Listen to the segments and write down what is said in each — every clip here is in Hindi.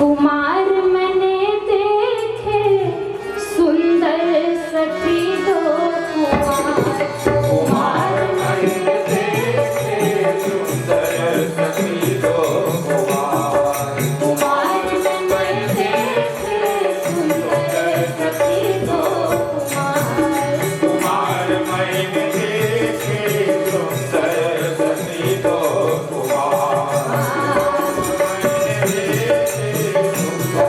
कुमार मैंने देखे सुंदर सखी दो कुमार। कुमार मैंने देखे सुंदर सखी दो कुमार। कुमार मैंने देखे सुंदर सखी दो कुमार। कुमार मैंने देखे सुंदर सखी दो कुमार। मैंने देखे सुंदर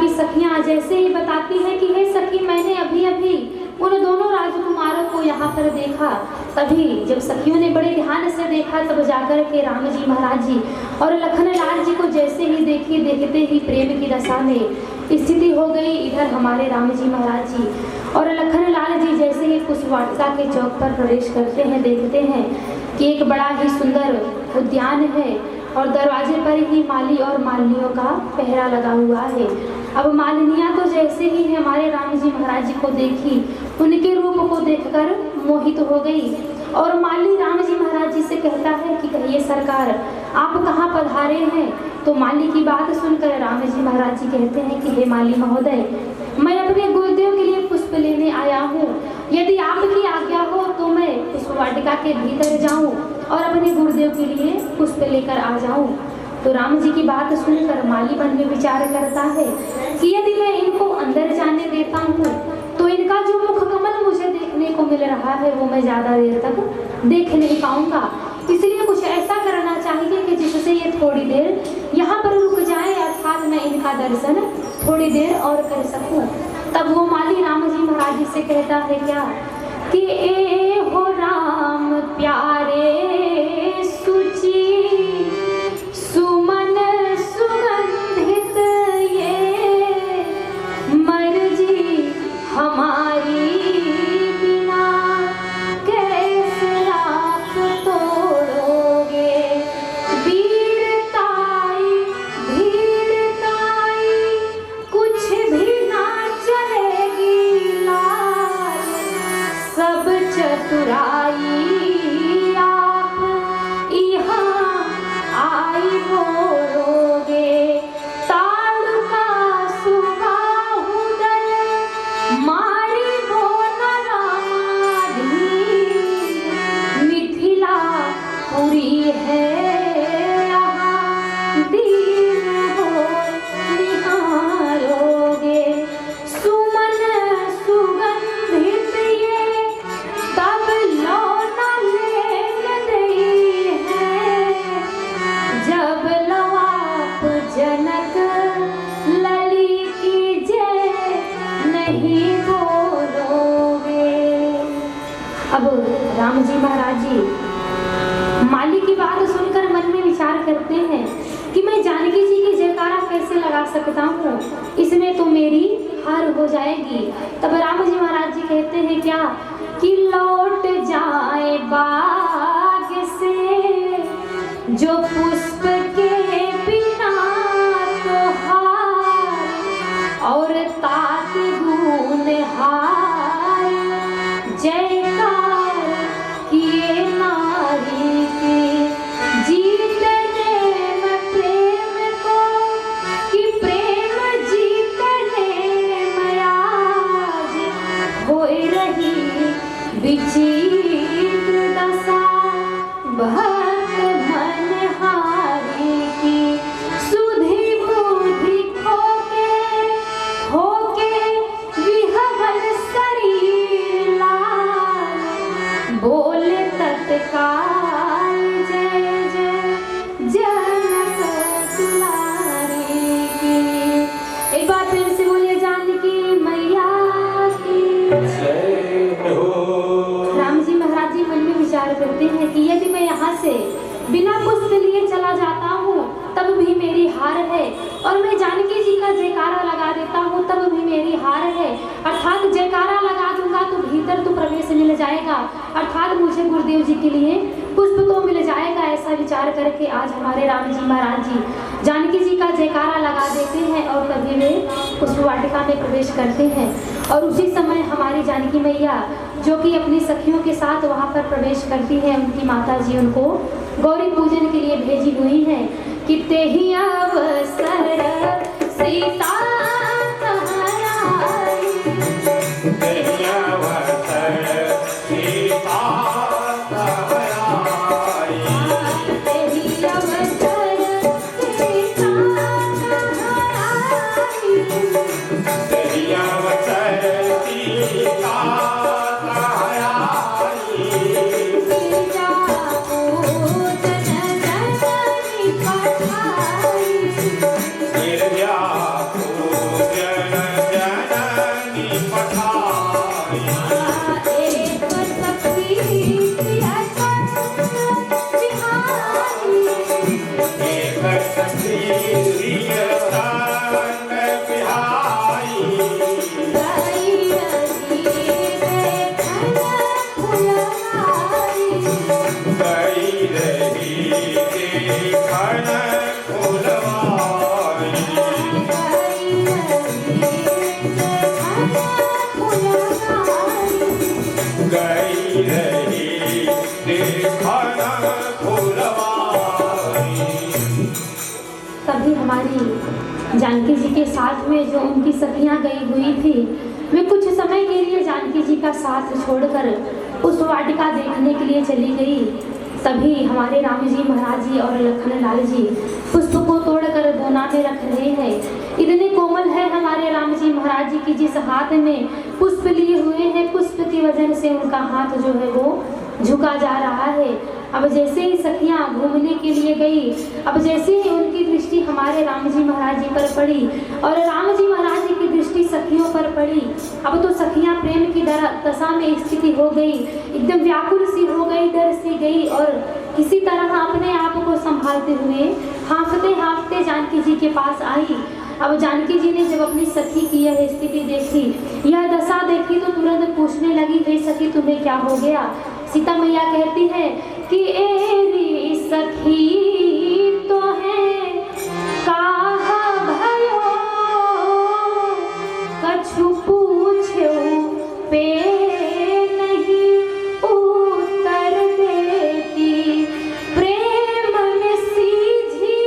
की सखियां जैसे ही बताती है कि हे सखी, मैंने अभी अभी उन दोनों राजकुमारों को यहाँ पर देखा। तभी जब सखियों ने बड़े ध्यान से देखा, तब जाकर के राम जी महाराज जी और लखन लाल जी को जैसे ही देखी, देखते ही प्रेम की दशा में स्थिति हो गई। इधर हमारे राम जी महाराज जी और लखन लाल जी जैसे ही कुश वाटिका के चौक पर प्रवेश करते हैं, देखते हैं कि एक बड़ा ही सुंदर उद्यान है और दरवाजे पर ही माली और मालिनियों का पहरा लगा हुआ है। अब मालिनियाँ तो जैसे ही हमारे राम जी महाराज जी को देखी, उनके रूप को देखकर मोहित हो गई और माली राम जी महाराज जी से कहता है कि कहिए सरकार, आप कहाँ पधारे हैं? तो माली की बात सुनकर राम जी महाराज जी कहते हैं कि हे माली महोदय, मैं अपने गुरुदेव के लिए पुष्प लेने आया हूँ। यदि आपकी आज्ञा हो तो मैं पुष्प वाटिका के भीतर जाऊँ और अपने गुरुदेव के लिए पुष्प लेकर आ जाऊँ। तो राम जी की बात सुनकर माली मन में विचार करता है कि यदि मैं इनको अंदर जाने देता हूँ तो इनका जो मुख कमल मुझे देखने को मिल रहा है वो मैं ज़्यादा देर तक देख नहीं पाऊँगा। इसलिए कुछ ऐसा करना चाहिए कि जिससे ये थोड़ी देर यहाँ पर रुक जाए, अर्थात मैं इनका दर्शन थोड़ी देर और कर सकूँ। तब वो माली राम जी महाराज जी से कहता है क्या कि ए हो राम प्यारे सुचि सुमन सुगंधित ये मर्जी हमारी बिना कैसे आप तोड़ोगे। वीरताई भीड़ताई कुछ भी ना चलेगी लाल, सब चतुराई आप यहाँ आई बोलोगे। ताड़का सुबाहुदल मारी बोल रामाधि, मिथिला पुरी है यहाँ दीन हो निहारोगे। सुमन सुगंधित ये तब लौना लेन दई है, जब लवाप जनक लली की जय नहीं बोलोगे। अब राम जी महाराज जी माली की बात सुनकर मन में विचार करते हैं कि मैं जानकी जी की जयकारा कैसे लगा सकता हूँ, इसमें तो मेरी हार हो जाएगी। तब राम जी महाराज जी कहते हैं क्या कि लौट जाए बाग से जो पुष्प के बिना तो हार, और तात गुण हार जयकार किए नारी के। जीतने में प्रेम को कि प्रेम जीतने में आज होए रही विचित्र दशा भक्त मनहारी की। सुधि बुद्धि होके विहवल शरीर लाल, बोले तत्काल जय जय जनक दुलारी की। एक बार फिर से बोले जानकी मैया की। राम जी महाराज जी मन में विचार करते हैं कि यदि मैं यहाँ से बिना पुष्प लिए चला जाता हूँ तब भी मेरी हार है, और मैं जानकी जी का जयकारा लगा देता हूँ तब भी मेरी हार है। अर्थात जयकारा लगा दूंगा तो भीतर तो प्रवेश मिल जाएगा, अर्थात मुझे गुरुदेव जी के लिए पुष्प तो मिल जाएगा। ऐसा विचार करके आज हमारे राम जी महाराज जी जानकी जी का जयकारा लगा देते हैं और तभी वे पुष्प वाटिका में प्रवेश करते हैं। और उसी समय हमारी जानकी मैया जो कि अपनी सखियों के साथ वहाँ पर प्रवेश करती है, उनकी माता जी उनको गौरी पूजन के लिए भेजी हुई हैं कि तेहि अवसर सीता कहलाई, तेहि अवसर सीता कहलाई, तेहि अवसर सीता कहलाई, तेहि अवसर सीता कहलाई। सीता पूजन जननी पठाई, जन जननी पठाई एक सखी प्रिय तन बिहारी एक सखी प्रिय तन बिहाई गई रही देखन फुलवारी गई रही देखन फुलवारी। तभी हमारी जानकी जी के साथ में जो उनकी सखियां गई हुई थी, वे कुछ समय के लिए जानकी जी का साथ छोड़कर उस वाटिका देखने के लिए चली गई। तभी हमारे राम जी महाराज जी और लखन लाल जी पुष्प को तोड़कर दोना में रख रहे हैं। इतने कोमल है हमारे राम जी महाराज जी की जिस हाथ में पुष्प लिए हुए हैं, पुष्प की वजह से उनका हाथ जो है वो झुका जा रहा है। अब जैसे ही सखियां घूमने के लिए गई, अब जैसे ही उनकी दृष्टि हमारे राम जी महाराज जी पर पड़ी और राम जी महाराज जी की दृष्टि सखियों पर पड़ी, अब तो सखियां प्रेम की दशा में स्थिति हो गई, एकदम व्याकुल सी हो गई, डर सी गई और किसी तरह अपने आप को संभालते हुए हाँफते हाँफते जानकी जी के पास आई। अब जानकी जी ने जब अपनी सखी की यह स्थिति देखी, यह दशा देखी, तो तुरंत पूछने लगी, हे सखी तुम्हें क्या हो गया? सीता मैया कहती है कि एरी सखी तो है काहा भयो कछु पूछो पे नहीं उत्तर देती, प्रेम में सीझी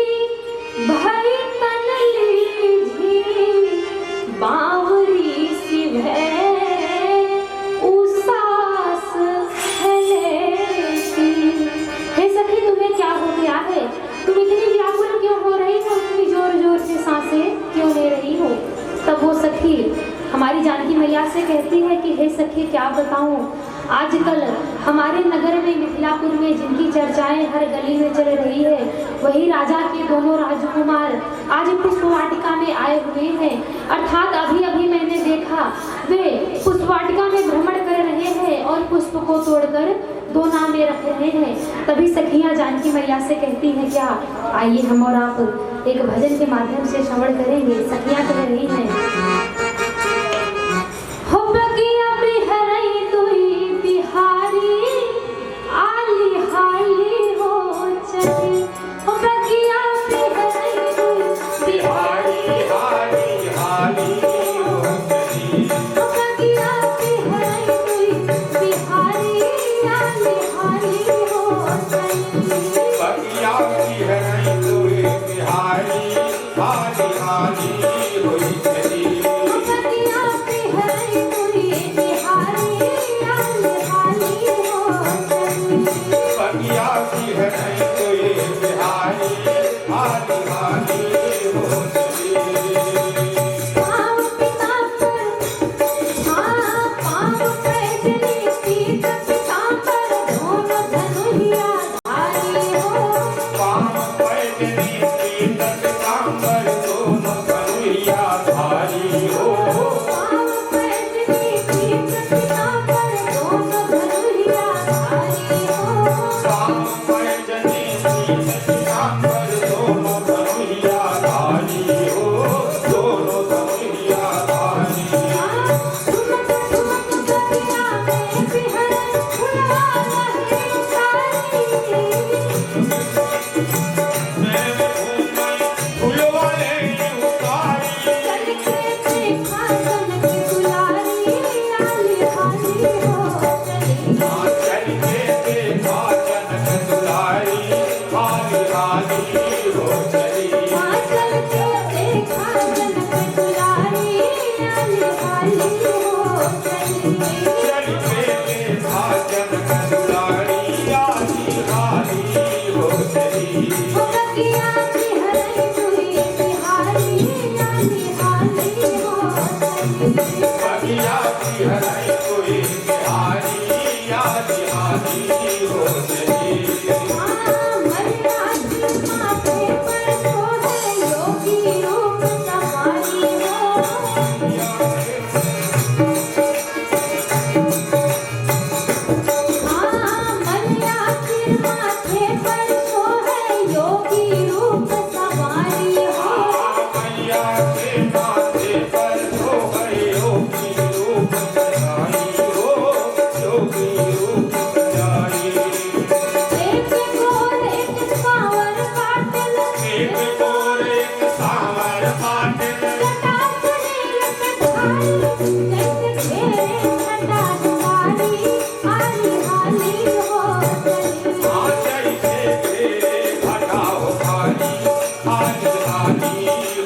भई तन लीझी बावरी सी भय उसास हेलेती। हे सखी तुम्हें क्या हो गया है? तुम इतनी व्याकुल क्यों हो रही हो? इतनी जोर जोर से सांसें क्यों ले रही हो? तब वो सखी हमारी जानकी मैया से कहती है कि हे सखी क्या बताऊं, आजकल हमारे नगर में मिथिलापुर में जिनकी चर्चाएं हर गली में चल रही है, वही राजा के दोनों राजकुमार आज पुष्प वाटिका में आए हुए हैं। अर्थात अभी अभी मैंने देखा वे पुष्प वाटिका में भ्रमण कर रहे हैं और पुष्प को तोड़कर दोना में रख रहे हैं। तभी सखियां जानकी मैया से कहती हैं, क्या आइए हम और आप एक भजन के माध्यम से श्रवण करेंगे। सखियां कह रही हैं, हो बगिया बिहरई तुई बिहारी आली हाली हो चली, हो बगिया बिहरई तुई बिहारी हाली हाली हो चली, हो बगिया बिहरई तुई बिहारी आली हाली हो चली, बगिया बिहरई तुई बिहारी हाली हाली हो चली, हो बगिया बिहरई तुई बिहारी आली हाली हो चली। बगिया बिहरई तुई बिहारी हाली हाली हो चली। पाँव पीताम्बर, हाँ पाँव पैजनी पीत पीताम्बर, दोनों धनुहिया धारी हो। पाँव पैजनी पीत पीताम्बर, दोनों धनुहिया धारी हो। पाँव पैजनी पीत पीताम्बर, दोनों धनुहिया धारी हो। पाँव पैजनी पीत पीताम्बर, दोनों धनुहिया धारी हो। दोनों धनुहिया धारी। ठुमक ठुमक गरिया में बिहर फुलवा लहरी सारी। मैं घूमई फुलवाले उतारी, चल के देखा सन की दुलारी, आली हाली हो चली। चल के देखा जनक दुलारी, हाली हाली हो चली। चल के देखा जनक दुलारी, आली हाली हो चली। चल के देखा जनक दुलारी, हाली हाली हो चली। हो बगिया बिहरई तुई बिहारी, आली हाली हो चली। बगिया बिहरई तुई बिहारी, हाली हाली हो चली। मर्यादा माथे पर सोहे योगी रूप तुम्हारी हो। के माथे पर सो गए योगी रूप सजाई हो, योगी रूप सजाई। एक गोर एक सांवर पाटिल, एक गोर एक सांवर पाटिल, जटा सुनील कटारी, जैसे घेरे घटा हमारी, हाली हाली हो चली। हाँ जैसे घेरे घटा हो खाली, हाली हाली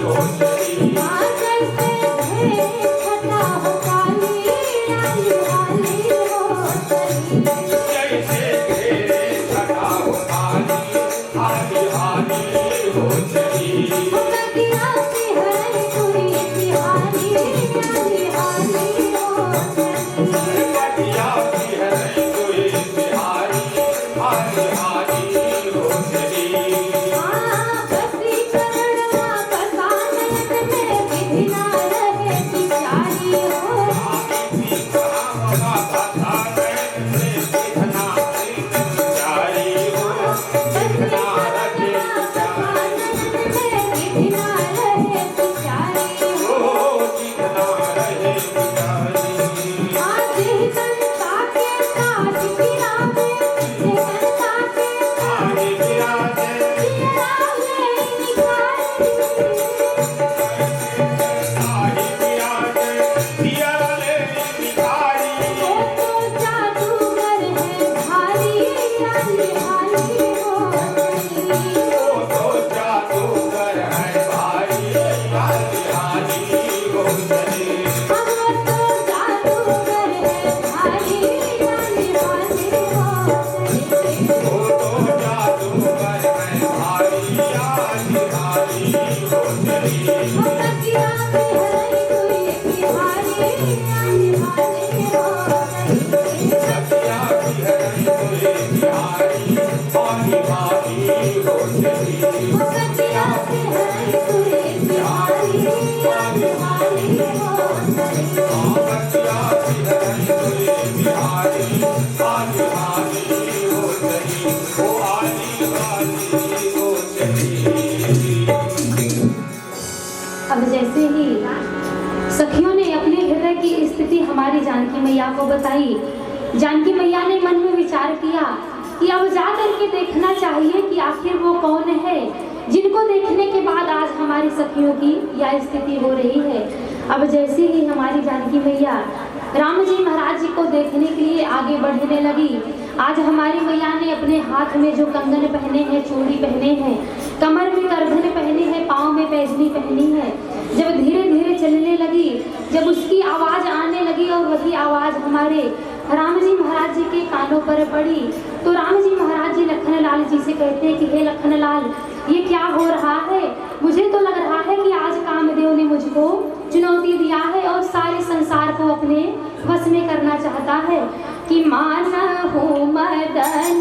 हो चली। हाँ जैसे घेरे घटा हो काली, हाली हाली हो चली। जैसे घेरे घटा हो खाली, हाली हाली हो चली। कटिया सिहरई कोई तिहारी, हाली हाली हो चली। कटिया सिहरई कोई बिहारी, हाली हाली हो चली। हाँ बसीकरण ना बसानयन में विधि ना रहे बिचारी हो। आदि कहाँ बाबा बता मैं से कितना जारी हो, कितना रखे हो, कितना रहे बिचारी। आगे गिरा दे सारी गिरा दे, दिया ले निखारी। वो तो जादूगर है भारी, हाली हाली हो चली। वो तो जादूगर है भारी, हाली हाली हो चली। सतिया बिहरई कोई बिहारी, हाली हाली हो चली। सतिया बिहरई कोई बिहारी, हाली हाली हो चली। वो हाली हाली हो चली। अब जैसे ही सखियों ने अपने हृदय की स्थिति हमारी जानकी मैया को बताई, जानकी मैया ने मन में विचार किया कि अब जा करके देखना चाहिए कि आखिर वो कौन है जिनको देखने के बाद आज हमारी सखियों की यह स्थिति हो रही है। अब जैसे ही हमारी जानकी मैया राम जी महाराज जी को देखने के लिए आगे बढ़ने लगी, आज हमारी मैया ने अपने हाथ में जो कंगन पहने हैं, चूड़ी पहने हैं, कमर में करधन पहने हैं, पाँव में पैजनी पहनी है, जब धीरे धीरे चलने लगी, जब उसकी आवाज़ आने लगी और वही आवाज़ हमारे राम जी महाराज जी के कानों पर पड़ी, तो राम जी महाराज जी लखनलाल जी से कहते हैं कि हे लखनलाल, ये क्या हो रहा है? मुझे तो लग रहा है कि आज कामदेव ने मुझको चुनौती दिया है और सारे संसार को अपने वश में करना चाहता है कि माना हो मदन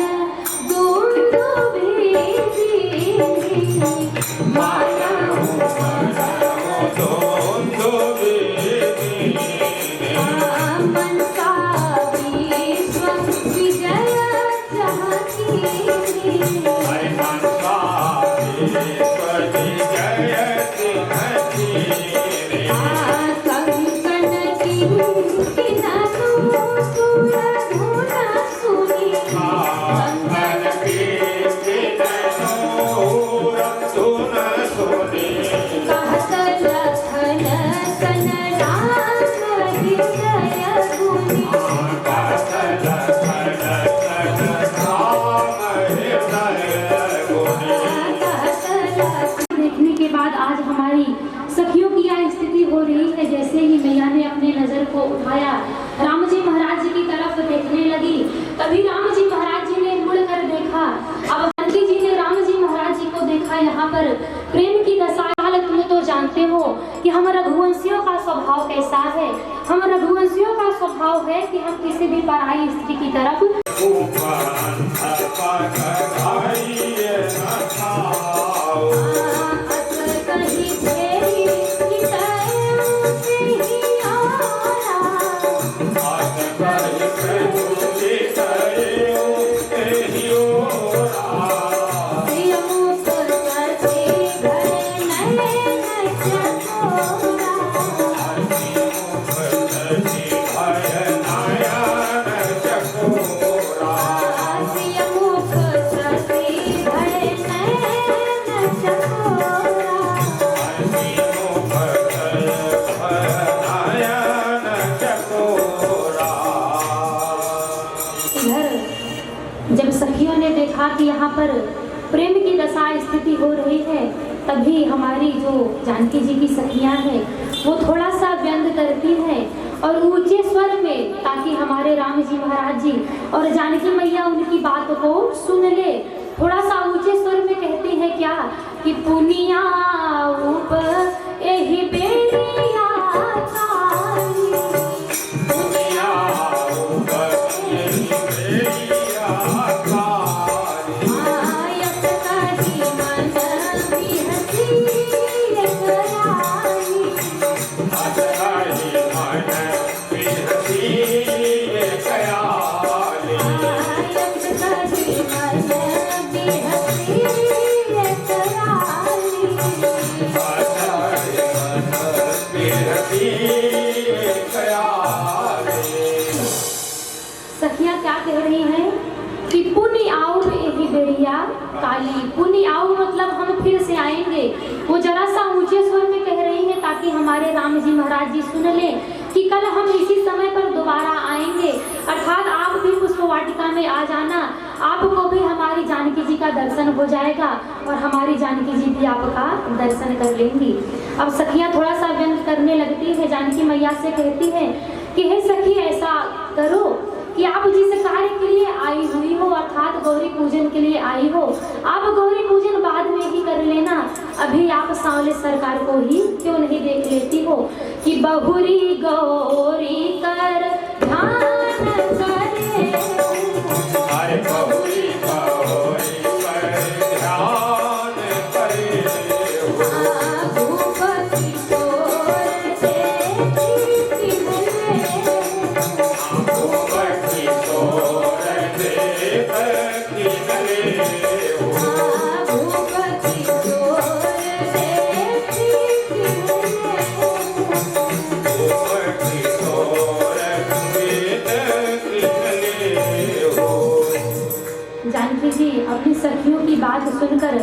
दुंदुभी, माया मनसा विश्व विजय चाहती। देखने के बाद आज हमारी सखियों की यह स्थिति हो रही है। जैसे ही मैया ने अपने नजर को उठाया, राम जी महाराज जी की तरफ देखने लगी, तभी राम जी महाराज जी ने मुड़कर देखा। अब जानकी जी ने राम जी महाराज जी को देखा। यहाँ पर प्रेम की दशा तुम तो जानते हो कि हम रघुवंशियों का स्वभाव कैसा है। हम रघुवंशियों का स्वभाव है कि हम किसी भी पराई स्त्री की तरफ जब सखियों ने देखा कि यहाँ पर प्रेम की दशा स्थिति हो रही है, तभी हमारी जो जानकी जी की सखियाँ हैं वो थोड़ा सा व्यंग करती हैं और ऊंचे स्वर में, ताकि हमारे राम जी महाराज जी और जानकी मैया उनकी बात को सुन ले, थोड़ा सा ऊंचे स्वर में कहती है क्या कि पुनिया ऊपर एही बेरिया काली, दुनिया ऊपर यही बेरिया काली, आयत करी मन बिहसी कराई, अजगाई मन बिहसी कयाली, आयत करी मन बिहसी कराई। अजगाई मन बिहसी कयाली। सखियाँ क्या कह रही हैं कि पुण्य आओ यही बेरिया काली, पुण्य आओ मतलब हम फिर से आएंगे। वो जरा सा ऊंचे स्वर में कह रही हैं ताकि हमारे राम जी महाराज जी सुन लें कि कल हम इसी समय पर दोबारा आएंगे, अर्थात आप भी पुष्प वाटिका में आ जाना, आपको भी हमारी जानकी जी का दर्शन हो जाएगा और हमारी जानकी जी भी आपका दर्शन कर लेंगी। अब सखियाँ थोड़ा सा व्यंग करने लगती है, जानकी मैया से कहती है कि हे सखी ऐसा करो कि आप जिस कार्य के लिए आई हुई हो, अर्थात गौरी पूजन के लिए आई हो, आप गौरी पूजन बाद में ही कर लेना, अभी आप सांवले सरकार को ही क्यों नहीं देख लेती हो कि बहुरी गौरी कर ध्यान करे, अरे बहुरी गौरी पर ध्यान करे हो, भूपति तोर देखी भूपति तोर देख किनले हो, भूपति तोर देखी भूपति तोर देख किनले हो। जानकी जी अपनी सखियों की बात सुनकर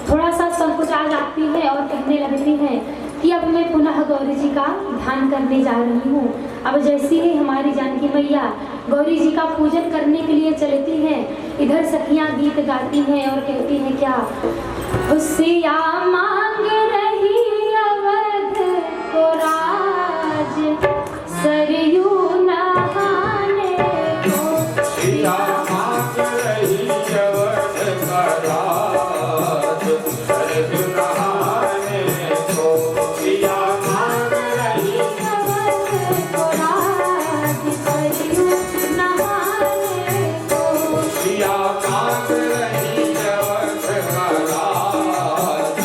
थोड़ा सा संकुचा जाती है और कहने लगती है कि अब मैं पुनः गौरी जी का ध्यान करने जा रही हूँ। अब जैसी ही हमारी जानकी मैया गौरी जी का पूजन करने के लिए चलती हैं, इधर सखियाँ गीत गाती हैं और कहती हैं क्या, हुसिया मांग रही अवध को राज, सरयू नहाने को सिया मांग रही अवध का राज, सरयू नहाने को, सिया मांग रही सिया मांग रही अवध का राज,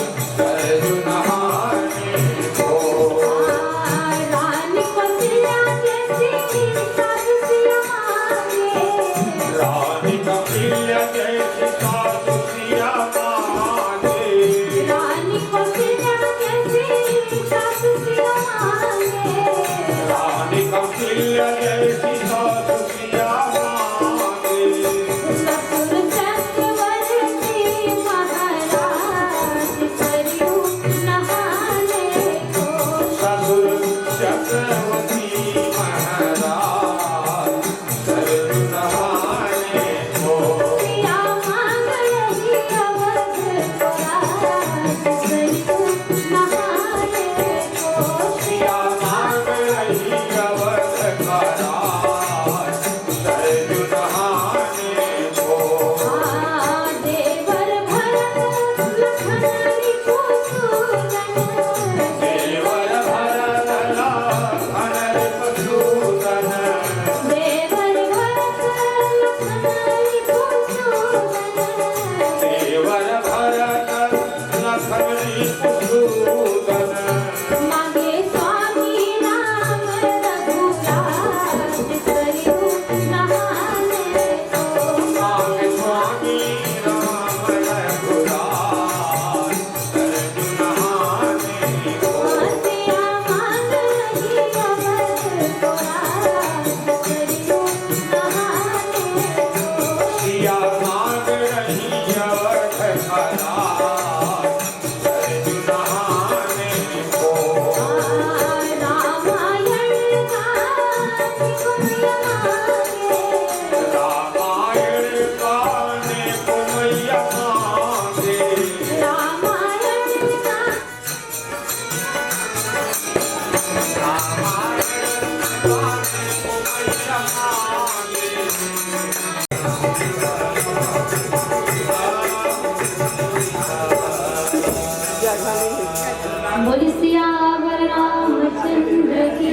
बोली सियावर रामचंद्र की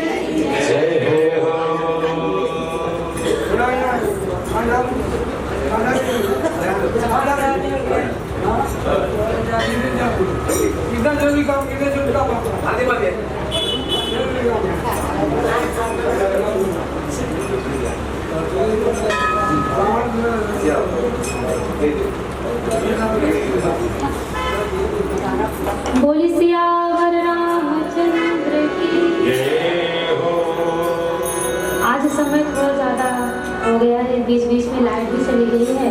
जय हो। बोली सियावर रामचंद्र की जय हो। आज समय थोड़ा ज़्यादा हो गया है, बीच बीच में लाइट भी चली गई है,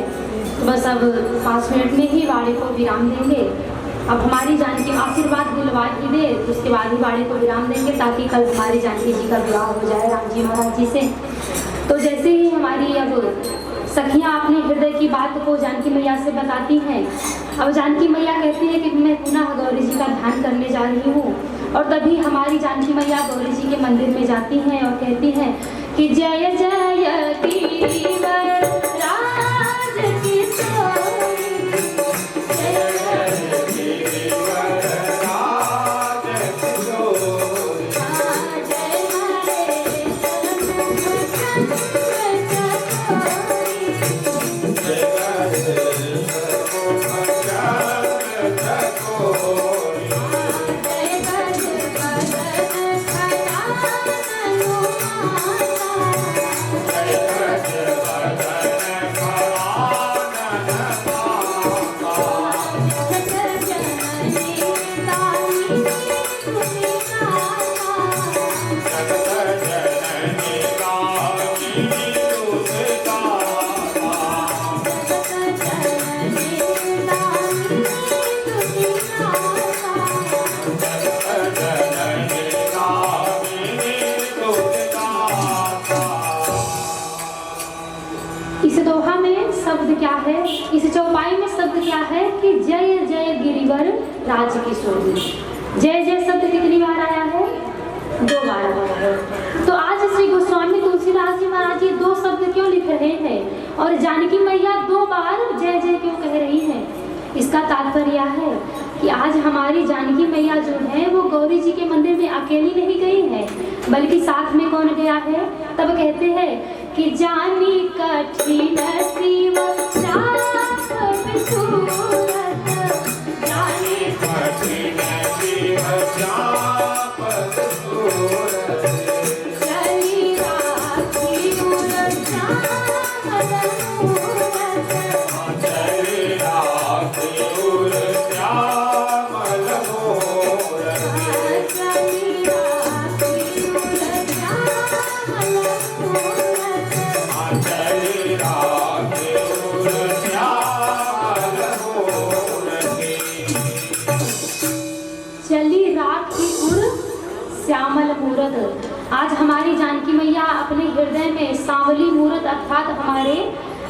तो बस अब 5 मिनट में ही वाड़े को विराम देंगे। अब हमारी जानकी आशीर्वाद दिलवा ही दे, उसके बाद ही वाड़े को विराम देंगे, ताकि कल हमारी जानकी जी का विवाह हो जाए राम जी महाराज जी से। तो जैसे ही हमारी अब सखियाँ अपने हृदय की बात को जानकी मैया से बताती हैं, अब जानकी मैया कहती है कि मैं पुनः गौरी जी का ध्यान करने जा रही हूँ। और तभी हमारी जानकी मैया गौरी जी के मंदिर में जाती हैं और कहती हैं कि जय जय गिरिवर राज किशोरी, जय जय गिरिवर राज किशोरी, जय हरे चंद्र इस चौपाई में शब्द क्या है कि जय जय गिरिवर राज किशोरी। जय जय शब्द कितनी बार आया है? 2 बार आया है। तो आज श्री गोस्वामी तुलसीदास जी महाराज जी 2 शब्द क्यों लिख रहे हैं और जानकी मैया 2 बार जय जय क्यों कह रही हैं? इसका तात्पर्य है कि आज हमारी जानकी मैया जो है वो गौरी जी के मंदिर में अकेली नहीं गई है, बल्कि साथ में कौन गया है? तब कहते हैं कि जानी कठिन शिव श्यामल मूरत। आज हमारी जानकी मैया अपने हृदय में सांवली मूरत अर्थात हमारे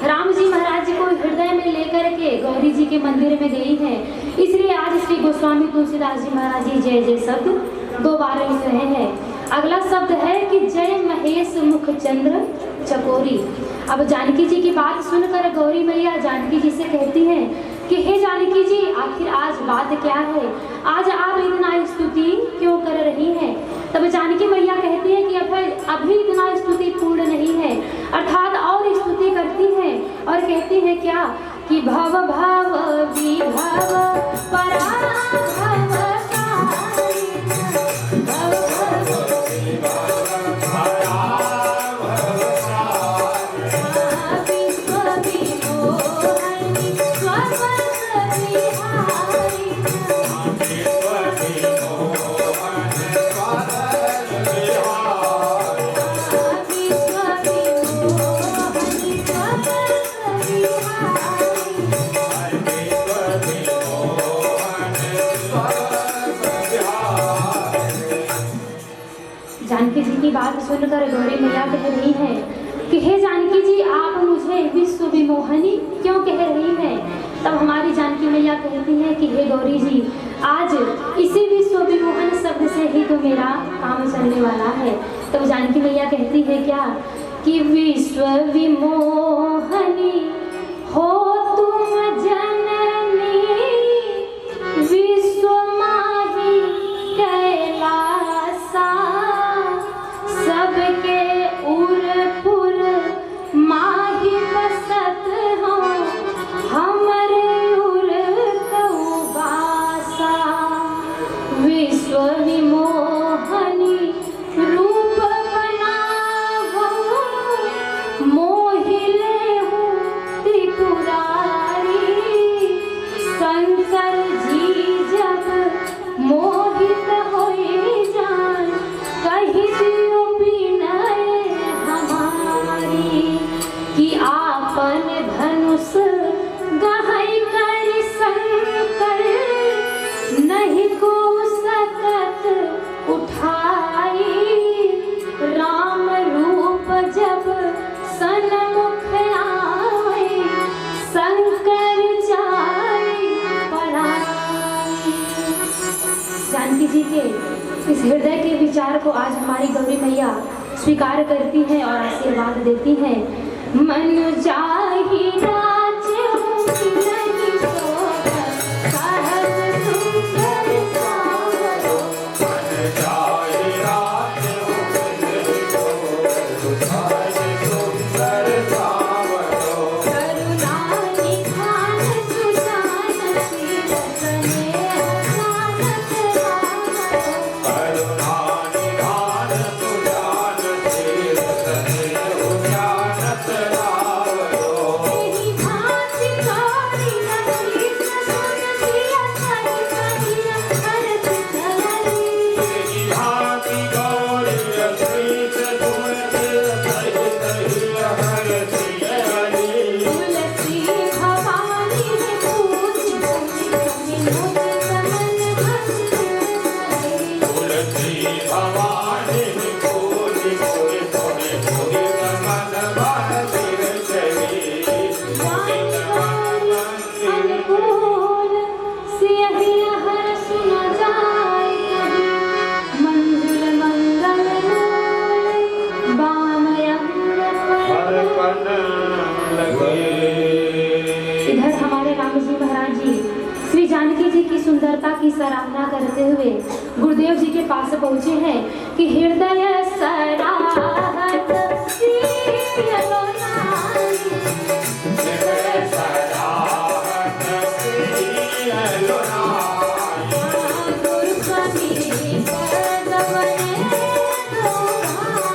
राम जी महाराज जी को हृदय में लेकर के गौरी जी के मंदिर में गई हैं। इसलिए आज श्री गोस्वामी तुलसीदास जी महाराज जी जय जय शब्द 2 बार लिख रहे हैं। अगला शब्द है कि जय महेश मुख चंद्र चकोरी। अब जानकी जी की बात सुनकर गौरी मैया जानकी जी से कहती हैं कि हे जानकी जी, आखिर आज बात क्या है? आज आप इतना स्तुति क्यों कर रही हैं? तब जानकी मैया कहती है कि अभी इतना स्तुति पूर्ण नहीं है, अर्थात और स्तुति करती हैं और कहती है क्या कि भव भव विभव पराभव जानकी जी की बात सुनकर गौरी मैया कह रही हैं कि हे जानकी जी, आप मुझे विश्व विमोहनी क्यों कह रही हैं? तब हमारी जानकी मैया कहती हैं कि हे गौरी जी, आज इसी विश्व विमोहन शब्द से ही तो मेरा काम चलने वाला है। तब जानकी मैया कहती है क्या कि विश्व विमोहनी हो तुम जननी, विश्व माही कैलासा, सबके उरपुर माही बसत हो, हमरे उर कौबासा। विश्व विमोहनी रूप बनावो, मोहिले हूँ त्रिपुरारी, शंकर जी जब मोहित होई जान, कही दियो विनय हमारी, कि आपन धनुष गहई कर शंकर, नहीं को सकत उठाई, राम रूप जब सन्मुख आए, शंकर जाए पराई। जानकी जी के इस हृदय के विचार को आज हमारी गौरी मैया स्वीकार करती हैं और आशीर्वाद देती हैं। मन जाहि नाचहु नहीं सोहर, सहज सुंदर सावरो, मन जाहि नाचहु नहीं सोहर, सहज सुंदर सावरो, करुणा निधान सुजान शीरस नेह जानत रावरो, करुणा निधान सुजान शीरस नेह जानत रावरो। तेहि भांति गौरी असीस सुन सिया सहि कहिया हरत धरनी, तेरी भांति गौरी असीस सुन सहि कहिया हरति हरि। तुलसी भवानी पूज विनोद समन भज, तुलसी भवानी पूज थोड़े थोड़े मन बहादुर चली। अनुकूल सियहि हर सुन जाय कहि, मंजुल मंगल मूल बामयंग अर्पण लगे। इधर हमारे राम जी महाराज जी श्री जानकी जी की सुंदरता की सराहना करते हुए गुरुदेव जी के पास पहुंचे हैं कि हृदय सराहत सियलो नारी, हृदय सराहत सियलो नारी, गुरु समीप गवने दो भाई,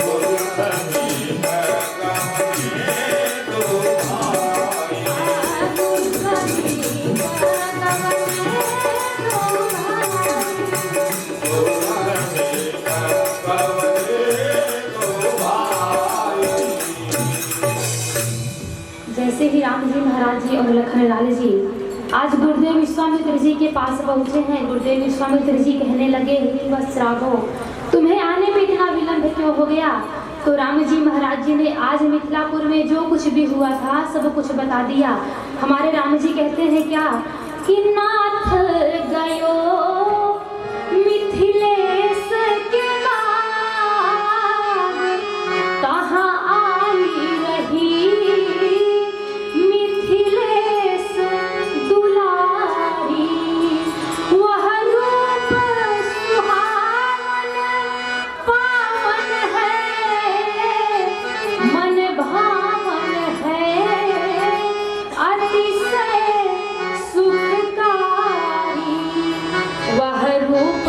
गुरु समीप गवने दो भाई, गुरु समीप गवने दो भाई। गुरु समीप गवने दो भाई। जैसे ही राम जी महाराज जी और लखन लाल जी आज गुरुदेव विश्वामित्र जी के पास पहुंचे हैं, गुरुदेव विश्वामित्र जी कहने लगे हे वत्सराघो, तुम्हें आने में इतना विलंब क्यों हो गया? तो राम जी महाराज जी ने आज मिथिलापुर में जो कुछ भी हुआ था सब कुछ बता दिया। हमारे राम जी कहते हैं क्या कि नाथ गयो मिथिलेश के बाग, कहाँ आई रही मिथिलेश दुलारी, वह रूप सुहावन पावन है, मन भावन है, अतिशय सुखकारी, वह रूप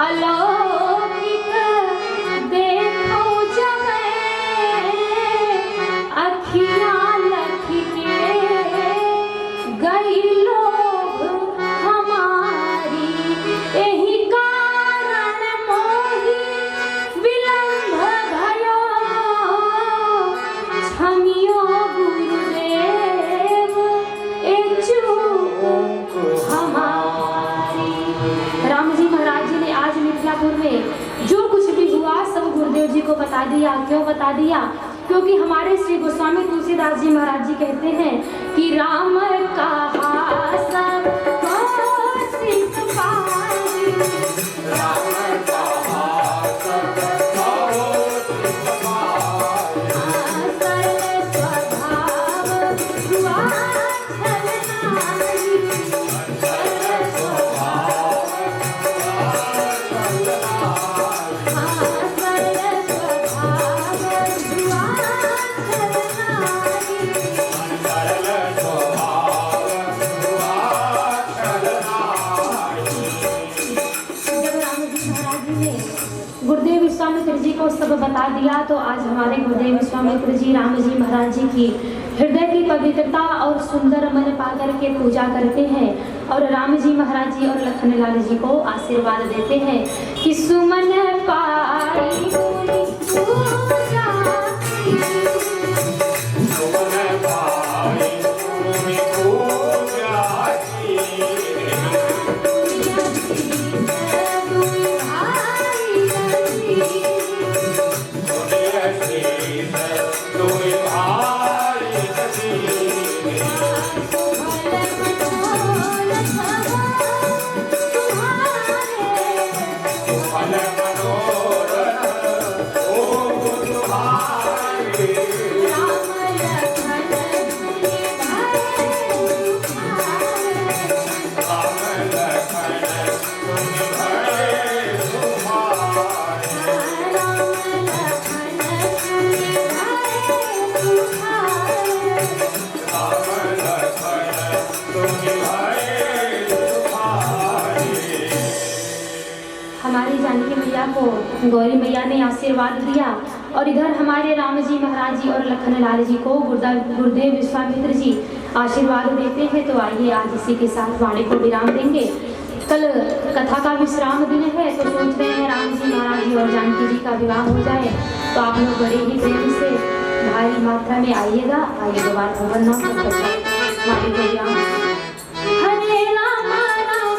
अलौकिक देखो जब अखियाँ लख के गई लोभ हमारी, यही कारण मोहि विलंब भयो, क्षमियो गुरुदेव ए चूक हमारी। राम जी महाराज जी ने आज मिथिलापुर में जो कुछ भी हुआ सब गुरुदेव जी को बता दिया। क्यों बता दिया? क्योंकि हमारे श्री गोस्वामी तुलसीदास जी महाराज जी कहते हैं कि राम कहा सब ने गुरुदेव विश्वामित्र जी को सब बता दिया, तो आज हमारे गुरुदेव विश्वामित्र जी राम जी महाराज जी की हृदय की पवित्रता और सुंदर मन पाकर के पूजा करते हैं और राम जी महाराज जी और लखनलाल जी को आशीर्वाद देते हैं कि सुमन पाई पूजा गौरी मैया ने आशीर्वाद दिया और इधर हमारे राम जी महाराज जी और लखनलाल जी को गुरुदेव विश्वामित्र जी आशीर्वाद देते हैं। तो आइए आज इसी के साथ वाणी को विराम देंगे। कल कथा का विश्राम दिन है, तो सोच रहे हैं राम जी महाराज जी और जानकी जी का विवाह हो जाए, तो आप लोग बड़े ही प्रेम से भारी मात्रा में आइएगा। आइए दोबारा भवन नाम वाणी को विराम। हरे राम राम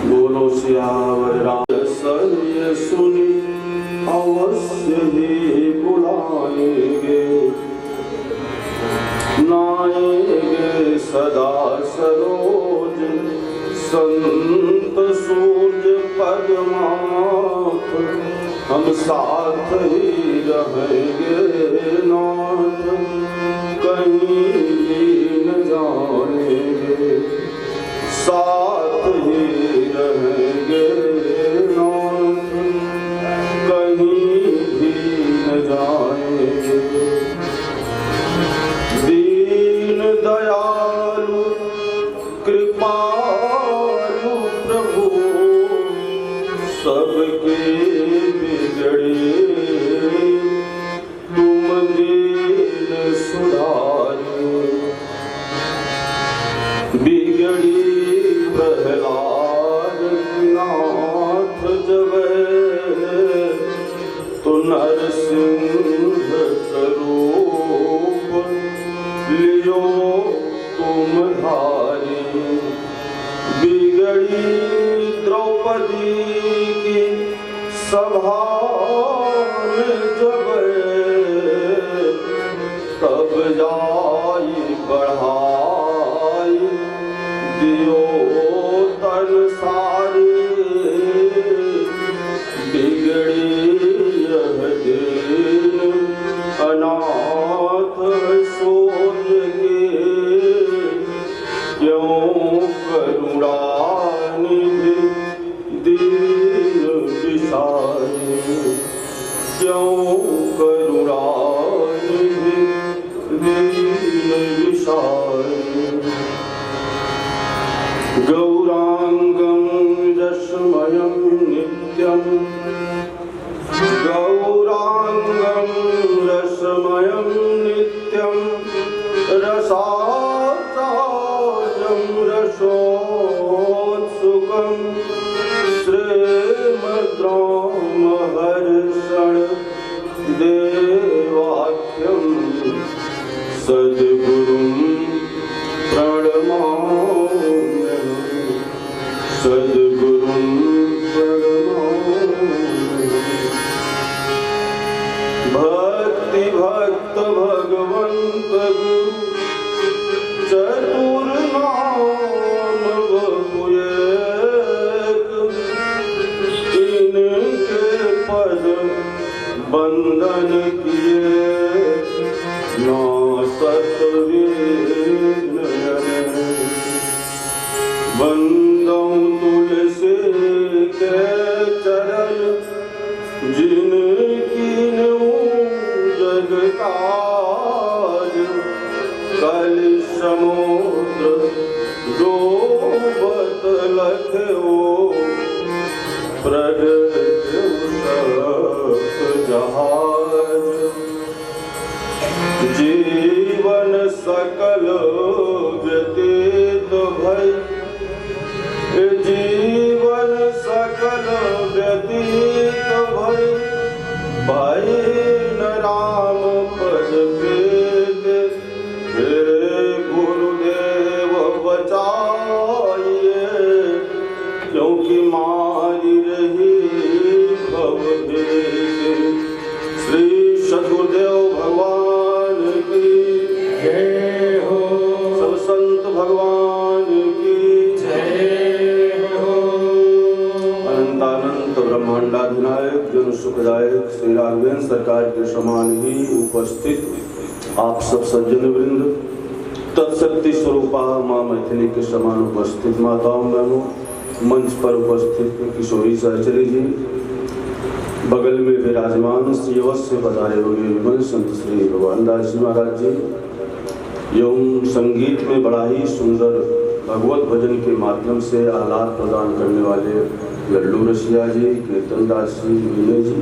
बोलो सियावर रामचंद्र सुनी अवश्य ही बुलाएंगे, नाएंगे सदा सरोज संत सूर्य पद्माथ, हम साथ ही रहेंगे नाथ, कहीं भी न जाएंगे, साथ ही रहेंगे नाथ, कहीं भी न जाएंगे। दीन दयालु कृपालु प्रभु, सबके बिगड़े तुम दीन सुधारो, बिगड़ी प्रहलाद नाथ जब तो नरसिंह स्वरूप लियो तुम धारी, बिगड़ी द्रौपदी की सभा में जब तब जाई बढ़ाई दियो तन सारी बिगड़ी यह दिन अनाथ सोच के क्यों करुणा निधि दीन विसारे क्यों करुणा निधि दीन विसारे गौरांगं यशमयं नित्यं गौरांगं रसमयं नित्यं रसाचार्यं रसोत्सुकं श्रीमद्रामहर्षण देवाख्यं सद्गुरुं प्रणमाम्यहम् सद्गुरुं प्रणमाम्यहम् भक्ति भक्त भगवंत गुरु चतुर्नाम बहु एक इनके पद बंदन किए नासत विघ्न बंदौ तुलसी के चरण जिनकी जग काज कल समुद्र डोबत लखो प्रगट जहाज जीवन सकल व्यतीत भई जीवन सकल व्यतीत भई भाई न राम पद भेद हे गुरुदेव बचाइए क्योंकि मारी रही भव भेद श्री सद्गुरुदेव भगवान की जय हो सब संत भगवान की जय हो अनंतानंत ब्रह्मांडाधिनायक जन सुखदायक श्री राघवेंद्र सरकार के समान ही उपस्थित आप सब सज्जन वृंद तत्शक्ति स्वरूपा माँ मैथिली के समान उपस्थित माताओं बहनों मंच पर उपस्थित किशोरी सहचरी जी बगल में विराजमान श्री अवश्य पधारे हुए विमल संत श्री भगवान दास जी महाराज जी एवं संगीत में बड़ा ही सुंदर भगवत भजन के माध्यम से आह्लाद प्रदान करने वाले लल्लू रसिया जी कीर्तन दास जी विनय जी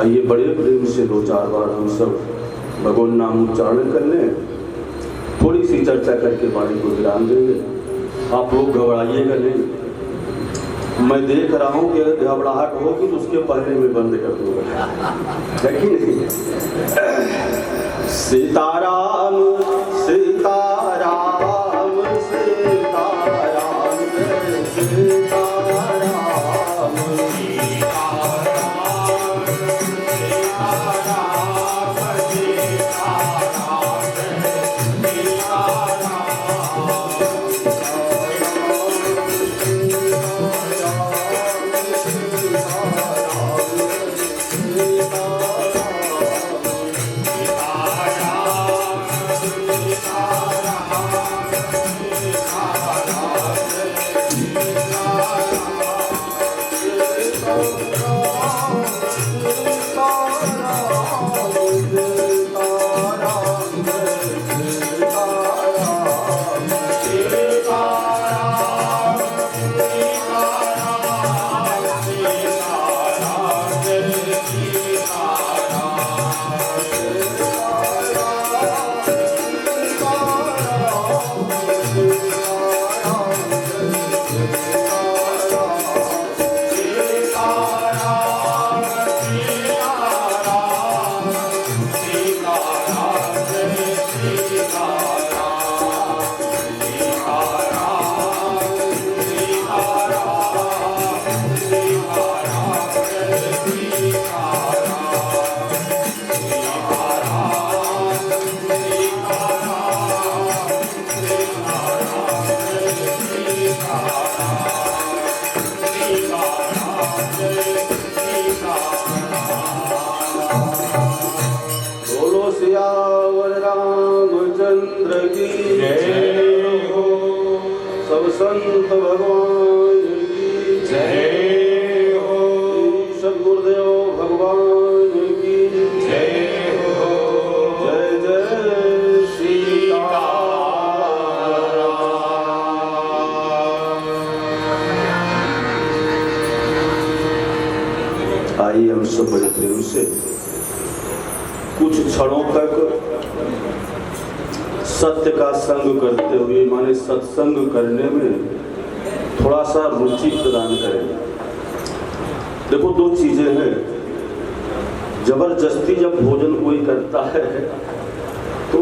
आइए बड़े प्रेम से दो चार बार हम सब भगवान नाम उच्चारण कर लें थोड़ी सी चर्चा करके वाणी को विराम देंगे आप लोग घबराइएगा नहीं मैं देख रहा हूँ कि अगर घबराहट होगी तो उसके पहले मैं बंद कर दूंगा है कि नहीं सीताराम सीताराम सीताराम सीताराम संत भगवान की जय हो। सद्गुरुदेव भगवान की जय हो। जय जय सीताराम। आइए हम सब बड़े प्रेम से कुछ क्षणों तक सत्य का संग करते हुए माने सत्संग करने में थोड़ा सा रुचि प्रदान करें। देखो दो चीजें हैं, जबरदस्ती जब भोजन कोई करता है तो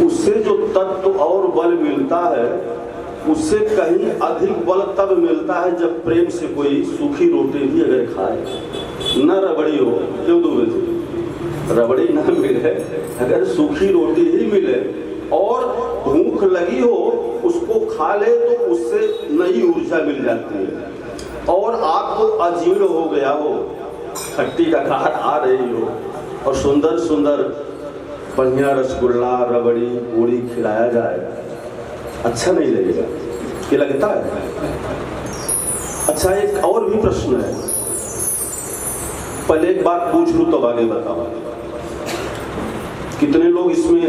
उससे जो तत्व और बल मिलता है उससे कहीं अधिक बल तब मिलता है जब प्रेम से कोई सूखी रोटी भी अगर खाए, न रबड़ी हो, क्यों दूंगे जी, रबड़ी ना मिले, अगर सूखी रोटी ही मिले और भूख लगी हो उसको खा ले तो उससे नई ऊर्जा मिल जाती है। और आपको अजीर्ण हो गया हो, खट्टी ककार आ रही हो और सुंदर सुंदर बढ़िया रसगुल्ला रबड़ी पूरी खिलाया जाए, अच्छा नहीं लगेगा, ये लगता है। अच्छा एक और भी प्रश्न है, पहले एक बात पूछ लूं तब आगे बताओ। कितने लोग इसमें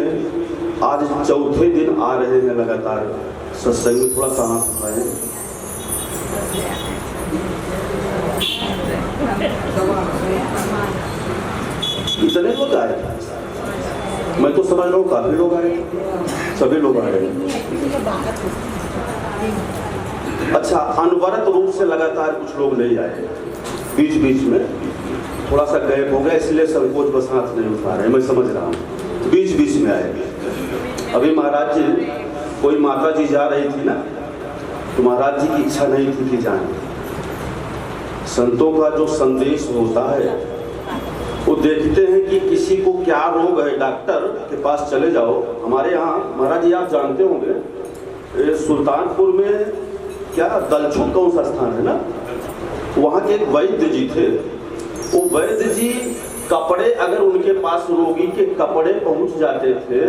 आज चौथे दिन आ रहे हैं लगातार सत्संग में? थोड़ा सा हाथ उठाएं। इतने लोग आए? मैं तो समझ रहा हूँ काफी लोग आए, सभी लोग आ रहे हैं। अच्छा, अनवरत रूप से लगातार कुछ लोग नहीं आए, बीच बीच में थोड़ा सा गैप हो गया इसलिए संकोच बस हाथ नहीं उठा रहे, मैं समझ रहा हूँ, बीच बीच में आए। अभी महाराज जी, कोई माता जी जा रही थी ना, तो महाराज जी की इच्छा नहीं थी कि जाए। संतों का जो संदेश होता है वो देखते हैं कि किसी को क्या रोग है, डॉक्टर के पास चले जाओ। हमारे यहाँ महाराज जी आप जानते होंगे सुल्तानपुर में क्या दलछुट कौन सा स्थान है ना, वहाँ के एक वैद्य जी थे। वो वैद्य जी कपड़े, अगर उनके पास रोगी के कपड़े पहुंच जाते थे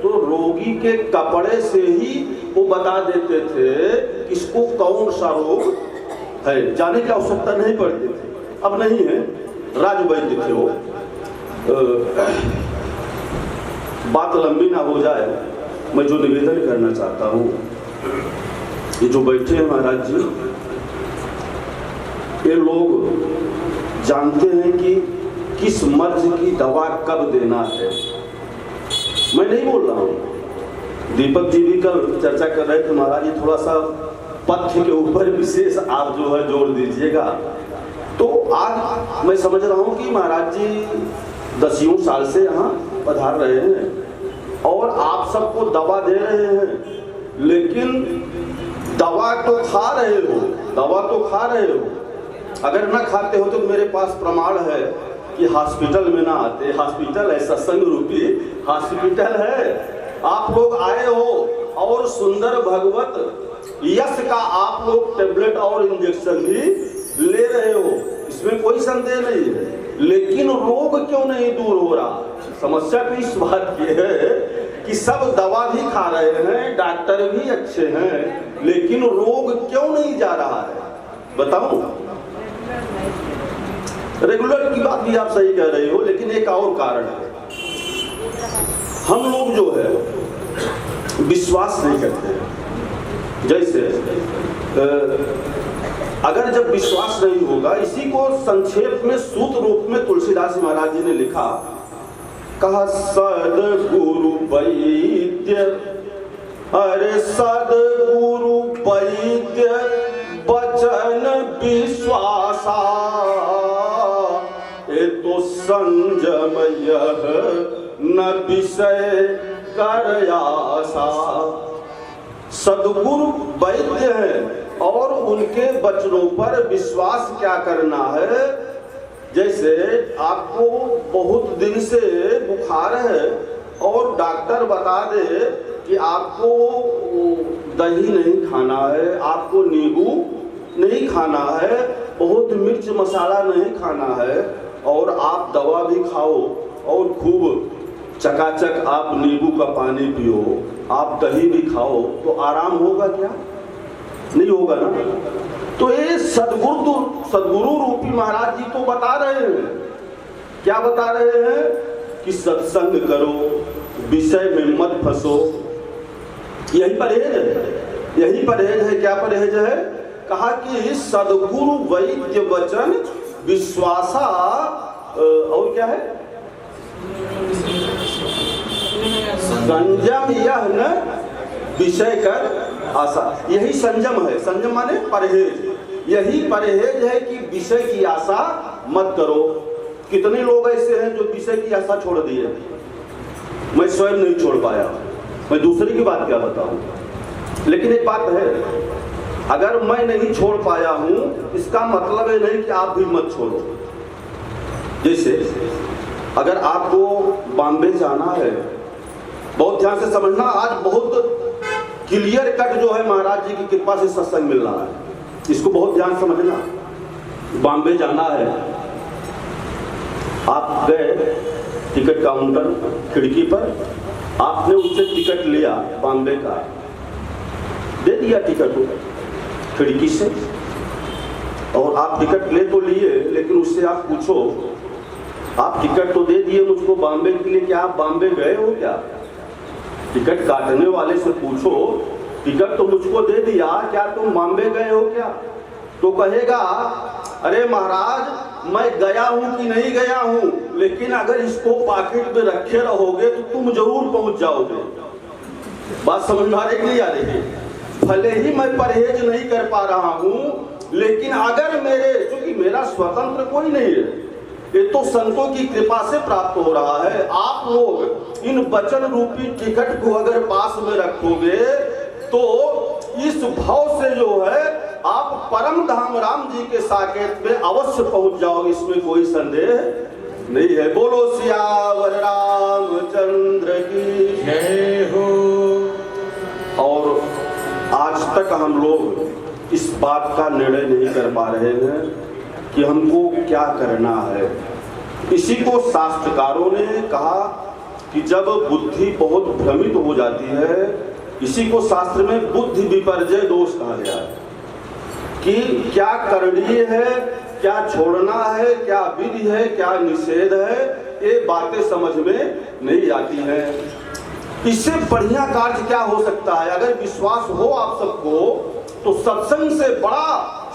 तो रोगी के कपड़े से ही वो बता देते थे किसको कौन सा रोग है, जाने की आवश्यकता नहीं पड़ती थी। अब नहीं है, राज वैद्य थे वो। बात लंबी ना हो जाए, मैं जो निवेदन करना चाहता हूँ, ये जो बैठे हैं महाराज जी, ये लोग जानते हैं कि किस मर्ज की दवा कब देना है। मैं नहीं बोल रहा हूँ, दीपक जी भी कल चर्चा कर रहे थे महाराज जी, थोड़ा सा पथ्य के ऊपर विशेष आप जो है जोर दीजिएगा। तो आज मैं समझ रहा हूँ कि महाराज जी 10 साल से यहाँ पधार रहे हैं और आप सबको दवा दे रहे हैं, लेकिन दवा तो खा रहे हो, दवा तो खा रहे हो। अगर ना खाते हो तो मेरे पास प्रमाण है कि हॉस्पिटल में ना आते। हॉस्पिटल है, सत्संग रूपी हॉस्पिटल है। आप लोग आए हो और सुंदर भगवत यश का आप लोग टेबलेट और इंजेक्शन भी ले रहे हो, इसमें कोई संदेह नहीं है। लेकिन रोग क्यों नहीं दूर हो रहा? समस्या तो इस बात की है कि सब दवा भी खा रहे हैं, डॉक्टर भी अच्छे हैं, लेकिन रोग क्यों नहीं जा रहा है? बताऊं? रेगुलर की बात भी आप सही कह रहे हो, लेकिन एक और कारण है। हम लोग जो है विश्वास नहीं करते हैं। जैसे अगर जब विश्वास नहीं होगा, इसी को संक्षेप में सूत्र रूप में तुलसीदास महाराज जी ने लिखा, कहा सदगुरु वैद्य, अरे सदगुरु वैद्य वचन विश्वासा, ये तो संजम यह न विषय कर आशा। सदगुरु वैद्य हैं और उनके वचनों पर विश्वास क्या करना है। जैसे आपको बहुत दिन से बुखार है और डॉक्टर बता दे कि आपको दही नहीं खाना है, आपको नींबू नहीं खाना है, बहुत मिर्च मसाला नहीं खाना है, और आप दवा भी खाओ और खूब चकाचक आप नींबू का पानी पियो, आप दही भी खाओ, तो आराम होगा क्या? नहीं होगा ना। तो ये सदगुरु रूपी महाराज जी तो बता रहे हैं, क्या बता रहे हैं कि सत्संग करो, विषय में मत फंसो। यही परहेज है, यही परहेज है। क्या परहेज है? कहा कि सदगुरु वैद्य वचन विश्वासा, और क्या है, संयम यह न विषय कर आशा। यही संयम है। संयम माने परहेज। यही परहेज है कि विषय की आशा मत करो। कितने लोग ऐसे हैं जो विषय की आशा छोड़ दिए। मैं स्वयं नहीं छोड़ पाया, मैं दूसरे की बात क्या बताऊं। लेकिन एक बात है, अगर मैं नहीं छोड़ पाया हूं इसका मतलब ये नहीं कि आप भी मत छोड़ो। जैसे अगर आपको बॉम्बे जाना है, बहुत ध्यान से समझना, आज बहुत क्लियर कट जो है महाराज जी की कृपा से सत्संग मिल रहा है, इसको बहुत ध्यान समझना। बॉम्बे जाना है, आप गए टिकट काउंटर खिड़की पर, आपने उससे टिकट लिया बॉम्बे का, दे दिया टिकट खिड़की से, और आप टिकट ले तो लिए, लेकिन उससे आप पूछो, आप टिकट तो दे दिए मुझको बॉम्बे के लिए, क्या आप बॉम्बे गए हो क्या? टिकट काटने वाले से पूछो, टिकट तो मुझको दे दिया, क्या तुम बॉम्बे गए हो क्या? तो कहेगा, अरे महाराज मैं गया हूं कि नहीं गया हूं, लेकिन अगर इसको पॉकेट में रखे रहोगे तो तुम जरूर पहुंच जाओगे। बात समझ में आ रही नहीं आ रही? भले ही मैं परहेज नहीं कर पा रहा हूं, लेकिन अगर मेरे, क्योंकि मेरा स्वतंत्र कोई नहीं है, ये तो संतों की कृपा से प्राप्त हो रहा है। आप लोग इन वचन रूपी टिकट को अगर पास में रखोगे तो इस भाव से जो है आप परम धाम राम जी के साकेत में अवश्य पहुंच जाओगे, इसमें कोई संदेह नहीं है। बोलो सियावर रामचंद्र की जय हो। और आज तक हम लोग इस बात का निर्णय नहीं कर पा रहे हैं कि हमको क्या करना है। इसी को शास्त्रकारों ने कहा कि जब बुद्धि बहुत भ्रमित हो जाती है, इसी को शास्त्र में बुद्धि विपर्जय दोष कहा गया है, कि क्या करणीय है, क्या छोड़ना है, क्या विधि है, क्या निषेध है, ये बातें समझ में नहीं आती हैं। इससे बढ़िया कार्य क्या हो सकता है? अगर विश्वास हो आप सबको, तो सत्संग से बड़ा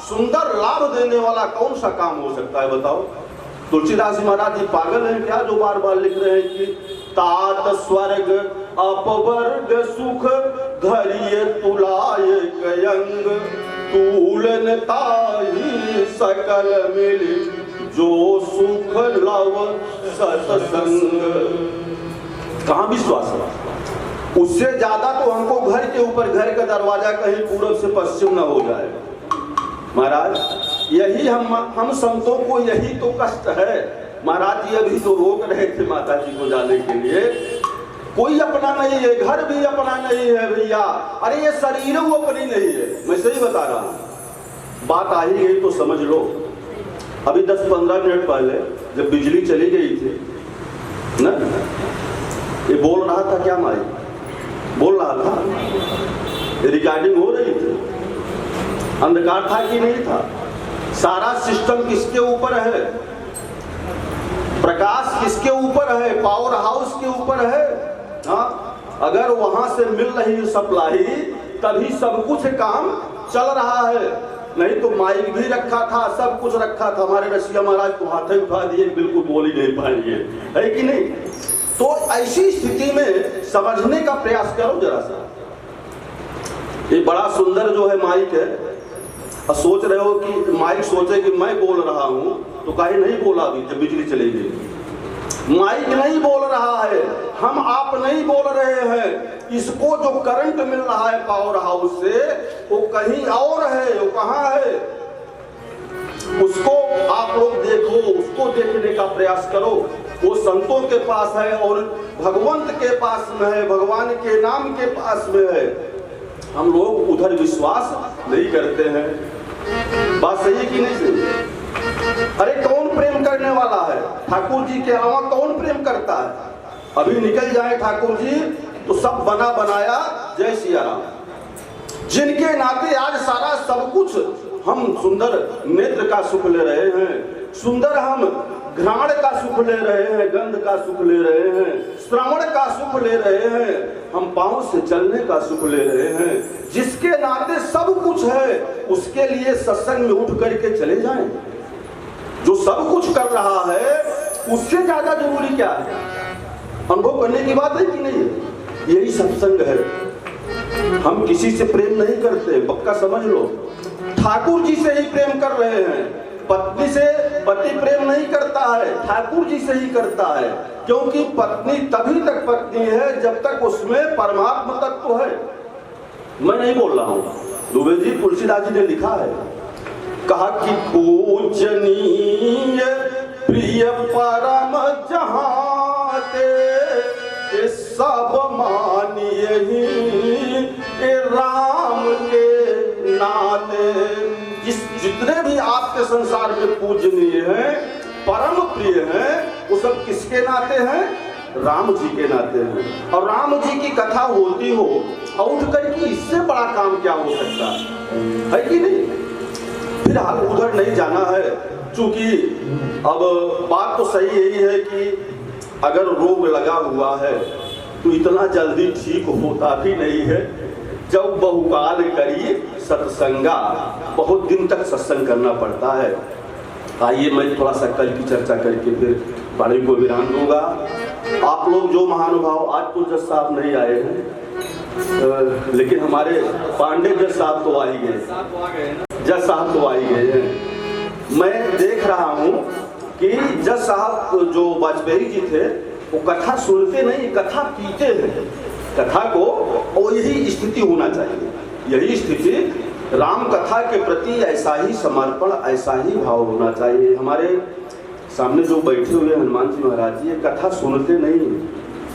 सुंदर लाभ देने वाला कौन सा काम हो सकता है बताओ? तुलसीदास जी महाराज जी पागल हैं क्या जो बार बार लिख रहे हैं कि तात स्वर्ग अपवर्ग सुख धरिय तुलाय कयंग तूलन ताही सकल मिल जो सुख लव सत्संग। कहाँ विश्वास है? उससे ज्यादा तो हमको घर के ऊपर, घर का दरवाजा कहीं पूरब से पश्चिम न हो जाए। महाराज यही हम संतों को यही तो कष्ट है। महाराज जी अभी तो रोक रहे थे माता जी को जाने के लिए, कोई अपना नहीं है, घर भी अपना नहीं है भैया। अरे ये शरीर वो अपनी नहीं है, मैं सही बता रहा हूँ। बात आ ही गई तो समझ लो। अभी 10-15 मिनट पहले जब बिजली चली गई थी ना, ये बोल रहा था क्या, माई बोल रहा था, ये रिकॉर्डिंग हो रही थी, अंधकार था कि नहीं था? सारा सिस्टम किसके ऊपर है? प्रकाश किसके ऊपर है? पावर हाउस के ऊपर है। हाँ, अगर वहां से मिल रही सप्लाई तभी सब कुछ काम चल रहा है, नहीं तो माइक भी रखा था, सब कुछ रखा था। हमारे रसिया महाराज को हाथे उठा दिए, बिल्कुल बोल ही नहीं पाएंगे, है कि नहीं? तो ऐसी स्थिति में समझने का प्रयास करो जरा सा। ये बड़ा सुंदर जो है माइक है, और सोच रहे हो कि माइक सोचे कि मैं बोल रहा हूं, तो काहे नहीं बोला अभी जब बिजली चली गई? माइक नहीं बोल रहा है, हम आप नहीं बोल रहे हैं। इसको जो करंट मिल रहा है पावर हाउस से, वो कहीं और है। वो कहाँ है? उसको आप लोग देखो, उसको देखने का प्रयास करो। वो संतों के पास है और भगवंत के पास में है, भगवान के नाम के पास में है। हम लोग उधर विश्वास नहीं करते हैं। बात सही है कि नहीं सही? अरे कौन प्रेम करने वाला है? ठाकुर जी के अलावा कौन प्रेम करता है? अभी निकल जाए ठाकुर जी तो सब बना बनाया जय सिया राम। जिनके नाते आज सारा सब कुछ हम सुंदर नेत्र का सुख ले रहे हैं, सुंदर हम घ्राण का सुख ले रहे हैं, गंध का सुख ले रहे हैं, श्रवण का सुख ले रहे हैं, हम पांव से चलने का सुख ले रहे हैं। जिसके नाते सब कुछ है उसके लिए सत्संग में उठ करके चले जाएं। जो सब कुछ कर रहा है उससे ज्यादा जरूरी क्या है? अनुभव करने की बात है कि नहीं है? यही सत्संग है। हम किसी से प्रेम नहीं करते, पक्का समझ लो। ठाकुर जी से ही प्रेम कर रहे हैं। पत्नी से पति प्रेम नहीं करता है, ठाकुर जी से ही करता है। क्योंकि पत्नी तभी तक पत्नी है जब तक उसमें परमात्मा तत्व है। मैं नहीं बोल रहा हूं, दुबे जी तुलसीदास जी ने लिखा है, कहा कि पूजनीय प्रिय परम जहाते सब मानिए ही राम के नाते। जितने भी आपके संसार में पूजनीय हैं, परम प्रिय हैं, वो सब किसके नाते हैं? राम जी के नाते हैं। और राम जी की कथा होती हो और उठ करके इससे बड़ा काम क्या हो सकता है कि नहीं? फिलहाल उधर नहीं जाना है, क्योंकि अब बात तो सही यही है कि अगर रोग लगा हुआ है तो इतना जल्दी ठीक होता भी नहीं है। जब बहुकाल करिए सत्संगा, बहुत दिन तक सत्संग करना पड़ता है। आइए मैं थोड़ा सा कल की चर्चा करके फिर वाणी को विराम दूंगा। आप लोग जो महानुभाव, आज तो जज साहब नहीं आए हैं, लेकिन हमारे पांडे जज साहब तो आ ही गए, जज साहब तो आ ही गए हैं। मैं देख रहा हूँ कि जज साहब जो वाजपेयी जी थे वो कथा सुनते नहीं, कथा पीते हैं कथा को। और यही स्थिति होना चाहिए, यही स्थिति राम कथा के प्रति ऐसा ही समर्पण, ऐसा ही भाव होना चाहिए। हमारे सामने जो बैठे हुए हनुमान जी महाराज जी, ये कथा सुनते नहीं,